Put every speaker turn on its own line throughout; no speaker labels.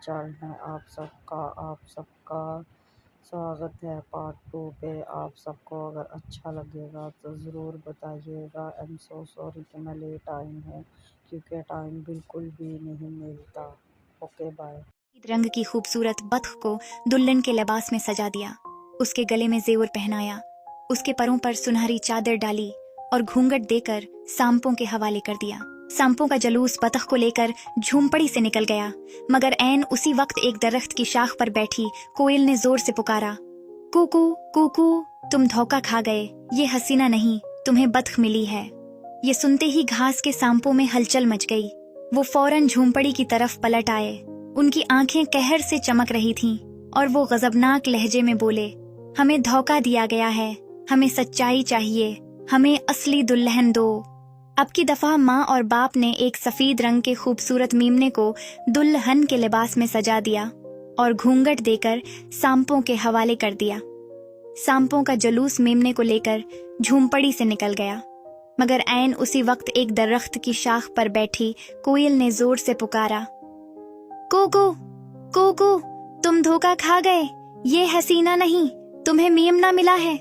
چال میں آپ سب کا سواگت ہے پارٹ 2 پہ۔ آپ سب کو اگر اچھا لگے گا تو ضرور بتائیے گا۔ ایم سو سوری کہ میں لیٹ آئی ہوں کیونکہ ٹائم بالکل بھی نہیں ملتا۔ Okay bye.
رنگ کی خوبصورت بطخ کو دلہن کے لباس میں سجا دیا، اس کے گلے میں زیور پہنایا، اس کے پروں پر سنہری چادر ڈالی اور گھونگھٹ دے کر سانپوں کے حوالے کر دیا۔ سانپوں کا جلوس بطخ کو لے کر جھومپڑی سے نکل گیا، مگر عین اسی وقت ایک درخت کی شاخ پر بیٹھی کوئل نے زور سے پکارا، کوکو کوکو، تم دھوکہ کھا گئے، یہ حسینہ نہیں، تمہیں بطخ ملی ہے۔ یہ سنتے ہی گھاس کے سانپوں میں ہلچل مچ گئی۔ وہ فوراً جھومپڑی کی طرف پلٹ آئے۔ ان کی آنکھیں قہر سے چمک رہی تھیں اور وہ غضبناک لہجے میں بولے، ہمیں دھوکہ دیا گیا ہے، ہمیں سچائی چاہیے، ہمیں اصلی دلہن دو۔ اب کی دفعہ ماں اور باپ نے ایک سفید رنگ کے خوبصورت میمنے کو دلہن کے لباس میں سجا دیا اور گھونگھٹ دے کر سانپوں کے حوالے کر دیا۔ سانپوں کا جلوس میمنے کو لے کر جھومپڑی سے نکل گیا، مگر عین اسی وقت ایک درخت کی شاخ پر بیٹھی کوئل نے زور سے پکارا، کوکو کوکو، تم دھوکہ کھا گئے، یہ حسینہ نہیں، تمہیں میمنہ ملا ہے۔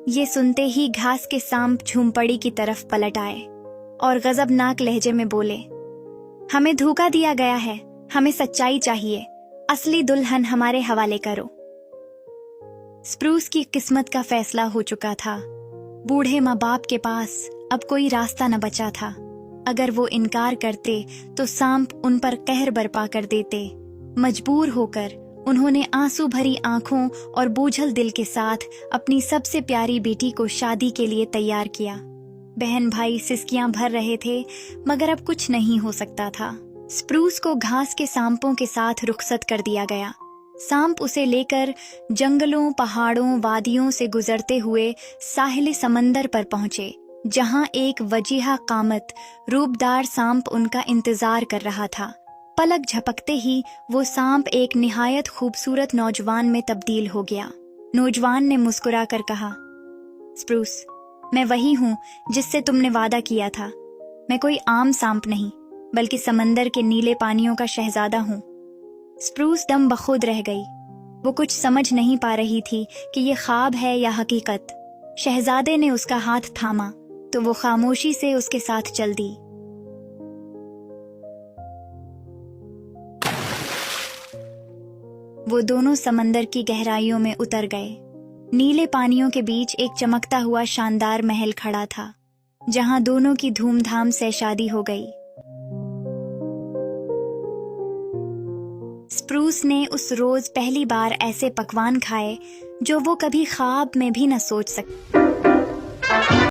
یہ سنتے ہی گھاس کے سانپ جھومپڑی کی طرف پلٹ آئے اور غضبناک لہجے میں بولے، ہمیں دھوکہ دیا گیا ہے، ہمیں سچائی چاہیے، اصلی دلہن ہمارے حوالے کرو۔ سپروس کی قسمت کا فیصلہ ہو چکا تھا۔ بوڑھے ماں باپ کے پاس اب کوئی راستہ نہ بچا تھا۔ اگر وہ انکار کرتے تو سانپ ان پر قہر برپا کر دیتے۔ مجبور ہو کر انہوں نے آنسو بھری آنکھوں اور بوجھل دل کے ساتھ اپنی سب سے پیاری بیٹی کو شادی کے لیے تیار کیا۔ بہن بھائی سسکیاں بھر رہے تھے، مگر اب کچھ نہیں ہو سکتا تھا۔ سپروس کو گھاس کے سانپوں کے ساتھ رخصت کر دیا گیا۔ سانپ اسے لے کر جنگلوں، پہاڑوں، وادیوں سے گزرتے ہوئے ساحل سمندر پر پہنچے، جہاں ایک وجیحہ قامت روبدار سانپ ان کا انتظار کر رہا تھا۔ پلک جھپکتے ہی وہ سانپ ایک نہایت خوبصورت نوجوان میں تبدیل ہو گیا۔ نوجوان نے مسکرا کر کہا، سپروس، میں وہی ہوں جس سے تم نے وعدہ کیا تھا۔ میں کوئی عام سانپ نہیں، بلکہ سمندر کے نیلے پانیوں کا شہزادہ ہوں۔ سپروس دم بخود رہ گئی۔ وہ کچھ سمجھ نہیں پا رہی تھی کہ یہ خواب ہے یا حقیقت۔ شہزادے نے اس کا ہاتھ تھاما تو وہ خاموشی سے اس کے ساتھ چل دی۔ وہ دونوں سمندر کی گہرائیوں میں اتر گئے۔ نیلے پانیوں کے بیچ ایک چمکتا ہوا شاندار محل کھڑا تھا، جہاں دونوں کی دھوم دھام سے شادی ہو گئی۔ سپروس نے اس روز پہلی بار ایسے پکوان کھائے جو وہ کبھی خواب میں بھی نہ سوچ سکتی۔